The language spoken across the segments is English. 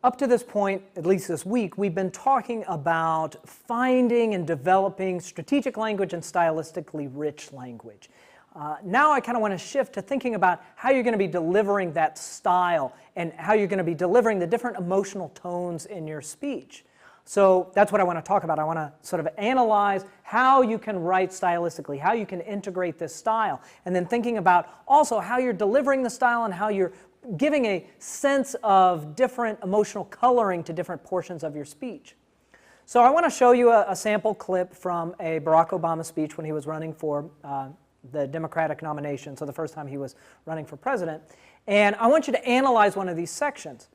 Up to this point, at least this week, we've been talking about finding and developing strategic language and stylistically rich language. Now I kind of want to shift to thinking about how you're going to be delivering that style and how you're going to be delivering the different emotional tones in your speech. So that's what I want to talk about. I want to sort of analyze how you can write stylistically, how you can integrate this style, and then thinking about also how you're delivering the style and how you're giving a sense of different emotional coloring to different portions of your speech. So I want to show you a sample clip from a Barack Obama speech when he was running for the Democratic nomination, so the first time he was running for president. And I want you to analyze one of these sections.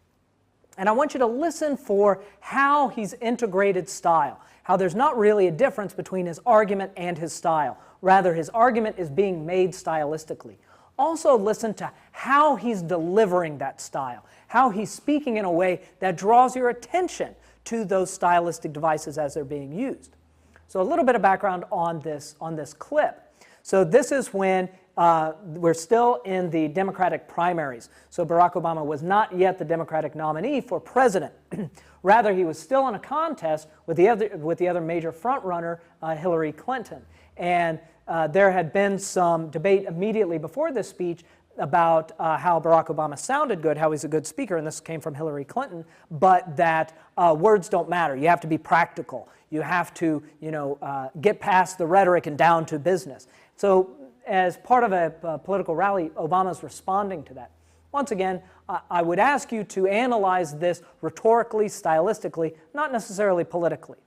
And I want you to listen for how he's integrated style, how there's not really a difference between his argument and his style. Rather, his argument is being made stylistically. Also listen to how he's delivering that style, how he's speaking in a way that draws your attention to those stylistic devices as they're being used. So a little bit of background on this clip. So this is when we're still in the Democratic primaries. So Barack Obama was not yet the Democratic nominee for president. Rather, he was still in a contest with the other major frontrunner, Hillary Clinton. And there had been some debate immediately before this speech about how Barack Obama sounded good, how he's a good speaker, and this came from Hillary Clinton, but that words don't matter. You have to be practical. You have to, get past the rhetoric and down to business. So as part of a political rally, Obama's responding to that. Once again, I would ask you to analyze this rhetorically, stylistically, not necessarily politically.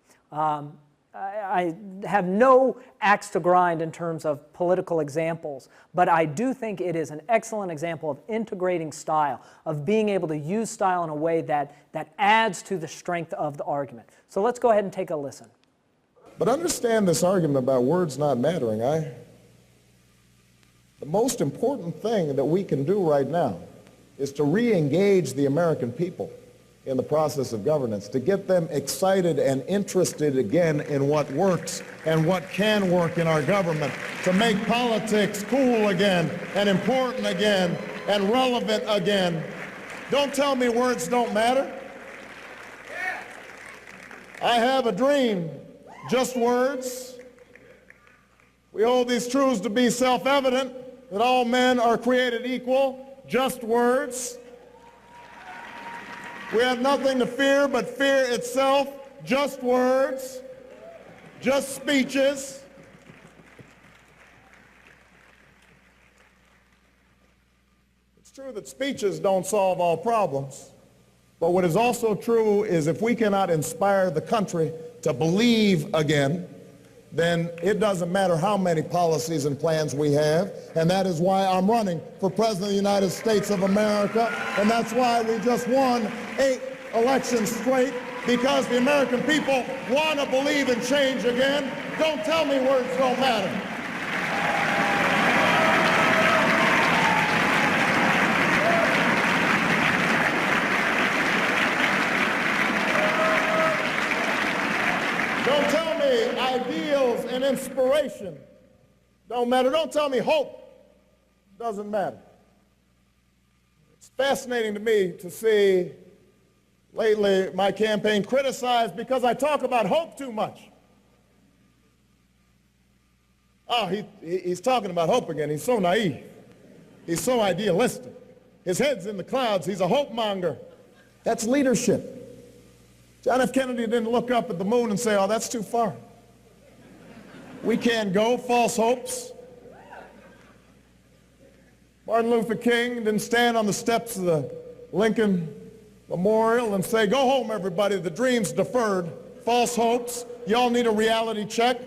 I have no axe to grind in terms of political examples, but I do think it is an excellent example of integrating style, of being able to use style in a way that adds to the strength of the argument. So let's go ahead and take a listen. But understand this argument about words not mattering. The most important thing that we can do right now is to re-engage the American people in the process of governance, to get them excited and interested again in what works and what can work in our government, to make politics cool again and important again and relevant again. Don't tell me words don't matter. I have a dream, just words. We hold these truths to be self-evident, that all men are created equal, just words. We have nothing to fear but fear itself, just words, just speeches. It's true that speeches don't solve all problems, but what is also true is if we cannot inspire the country to believe again, then it doesn't matter how many policies and plans we have, and that is why I'm running for President of the United States of America, and that's why we just won 8 elections straight, because the American people want to believe in change again. Don't tell me words don't matter. Don't tell me ideals and inspiration don't matter. Don't tell me hope doesn't matter. It's fascinating to me to see lately my campaign criticized because I talk about hope too much. Oh, he's talking about hope again. He's so naive. He's so idealistic. His head's in the clouds. He's a hope monger. That's leadership. John F. Kennedy didn't look up at the moon and say, oh, that's too far. We can't go, false hopes. Martin Luther King didn't stand on the steps of the Lincoln Memorial and say, go home, everybody, the dream's deferred, false hopes, y'all need a reality check.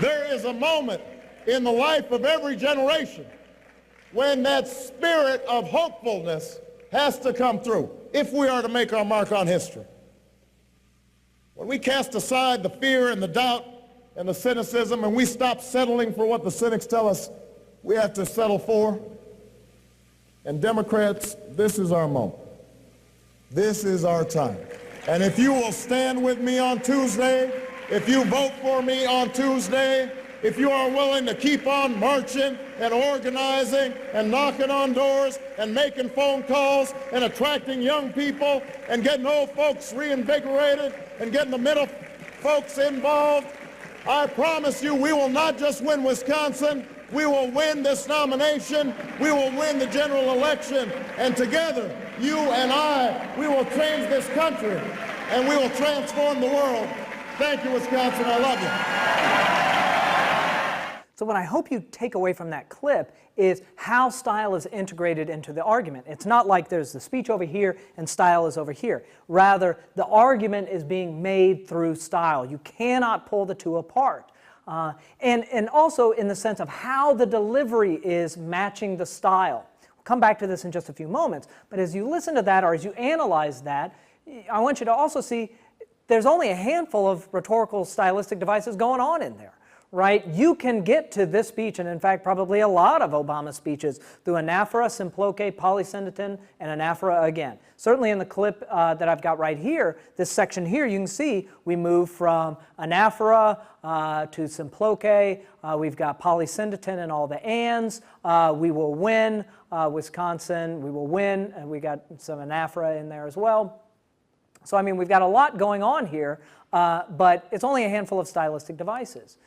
There is a moment in the life of every generation when that spirit of hopefulness has to come through if we are to make our mark on history. When we cast aside the fear and the doubt and the cynicism and we stop settling for what the cynics tell us we have to settle for, and Democrats, this is our moment. This is our time. And if you will stand with me on Tuesday, if you vote for me on Tuesday, if you are willing to keep on marching and organizing and knocking on doors and making phone calls and attracting young people and getting old folks reinvigorated and getting the middle folks involved. I promise you, we will not just win Wisconsin, we will win this nomination, we will win the general election, and together, you and I, we will change this country and we will transform the world. Thank you, Wisconsin. I love you. So what I hope you take away from that clip is how style is integrated into the argument. It's not like there's the speech over here and style is over here. Rather, the argument is being made through style. You cannot pull the two apart. And also in the sense of how the delivery is matching the style. We'll come back to this in just a few moments, but as you listen to that or as you analyze that, I want you to also see there's only a handful of rhetorical stylistic devices going on in there, right? You can get to this speech, and in fact probably a lot of Obama speeches, through anaphora, symploche, polysyndeton, and anaphora again. Certainly in the clip that I've got right here, this section here, you can see we move from anaphora to symploche. We've got polysyndeton and all the ands. We will win Wisconsin. We will win. And we got some anaphora in there as well. So, I mean, we've got a lot going on here, but it's only a handful of stylistic devices.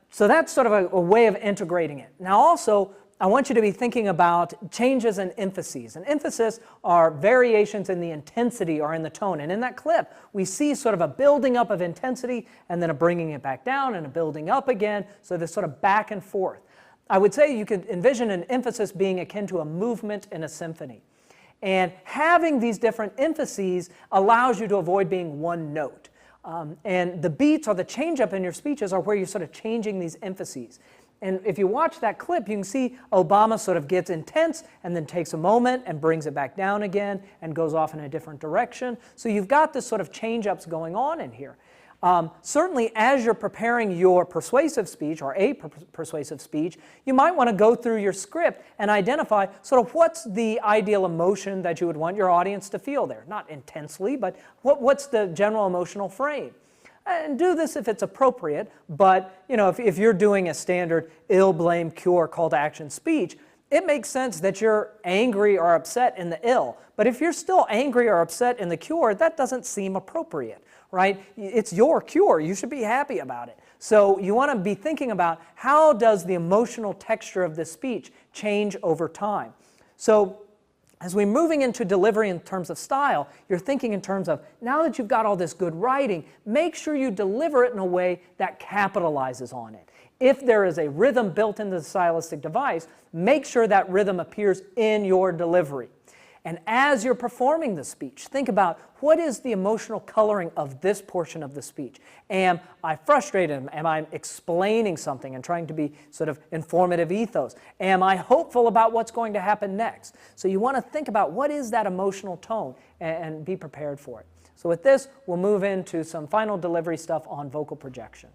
So that's sort of a way of integrating it. Now also, I want you to be thinking about changes in emphases. And emphasis are variations in the intensity or in the tone. And in that clip, we see sort of a building up of intensity and then a bringing it back down and a building up again. So this sort of back and forth. I would say you could envision an emphasis being akin to a movement in a symphony. And having these different emphases allows you to avoid being one note. And the beats or the change-up in your speeches are where you're sort of changing these emphases. And if you watch that clip, you can see Obama sort of gets intense and then takes a moment and brings it back down again and goes off in a different direction. So you've got this sort of change-ups going on in here. Certainly, as you're preparing your persuasive speech or a persuasive speech, you might want to go through your script and identify sort of what's the ideal emotion that you would want your audience to feel there. Not intensely, but what's the general emotional frame. And do this if it's appropriate, but you know, if you're doing a standard ill, blame, cure, call to action speech, it makes sense that you're angry or upset in the ill. But if you're still angry or upset in the cure, that doesn't seem appropriate. Right? It's your cure. You should be happy about it. So you want to be thinking about how does the emotional texture of this speech change over time. So as we're moving into delivery in terms of style, you're thinking in terms of, now that you've got all this good writing, make sure you deliver it in a way that capitalizes on it. If there is a rhythm built into the stylistic device, make sure that rhythm appears in your delivery. And as you're performing the speech, think about what is the emotional coloring of this portion of the speech. Am I frustrated? Am I explaining something and trying to be sort of informative ethos? Am I hopeful about what's going to happen next? So you want to think about what is that emotional tone and be prepared for it. So with this, we'll move into some final delivery stuff on vocal projection.